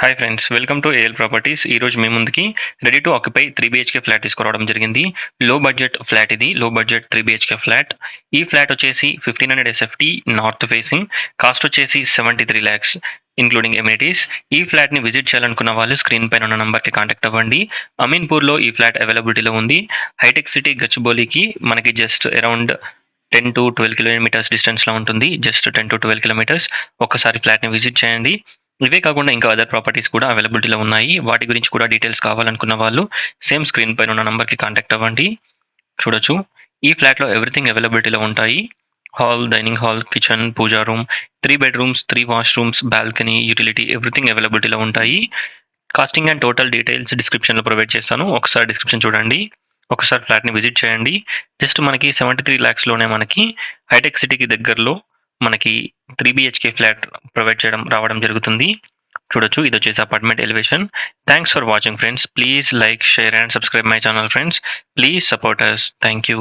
Hi friends, welcome to AL properties. ఈరోజు మీ ముందుకి ready to occupy 3 BHK flat తీసుకురావడం జరిగింది. లో బడ్జెట్ ఫ్లాట్ ఇది. Low budget 3 BHK flat. ఈ ఫ్లాట్ వచ్చేసి 1500 SFT నార్త్ ఫేసింగ్. కాస్ట్ వచ్చేసి 73 lakhs ఇంక్లూడింగ్ ఎమ్యూనిటీస్. ఈ ఫ్లాట్ని విజిట్ చేయాలనుకున్న వాళ్ళు స్క్రీన్ పైన ఉన్న నంబర్కి కాంటాక్ట్ అవ్వండి. అమీన్పూర్లో ఈ ఫ్లాట్ అవైలబిలిటీలో ఉంది. హైటెక్ సిటీ గచ్చిబౌలికి మనకి జస్ట్ అరౌండ్ 10 to 12 కిలోమీటర్స్ డిస్టెన్స్లో ఉంటుంది. Just 10 to 12 kilometres. ఒక్కసారి ఫ్లాట్ని విజిట్ చేయండి. ఇవే కాకుండా ఇంకా అదర్ ప్రాపర్టీస్ కూడా అవైలబిలిటీలో ఉన్నాయి. వాటి గురించి కూడా డీటెయిల్స్ కావాలనుకున్న వాళ్ళు సేమ్ స్క్రీన్ పైన ఉన్న నంబర్కి కాంటాక్ట్ అవ్వండి. చూడొచ్చు, ఈ ఫ్లాట్లో ఎవ్రీథింగ్ అవైలబిలిటీలో ఉంటాయి. Hall, dining hall, kitchen, puja room, 3 bedrooms, 3 washrooms, balcony, utility everything అవైలబిలిటీలో ఉంటాయి. కాస్టింగ్ అండ్ టోటల్ డీటెయిల్స్ డిస్క్రిప్షన్లో ప్రొవైడ్ చేస్తాను. ఒకసారి డిస్క్రిప్షన్ చూడండి. ఒకసారి ఫ్లాట్ని విజిట్ చేయండి. జస్ట్ మనకి 73 lakhsలోనే మనకి హైటెక్ సిటీకి దగ్గరలో మనకి 3 BHK ఫ్లాట్ ప్రొవైడ్ చేయడం రావడం జరుగుతుంది. చూడొచ్చు, ఇది వచ్చేసి apartment elevation. Thanks for watching friends. Please like, share and subscribe my channel friends. Please support us. Thank you.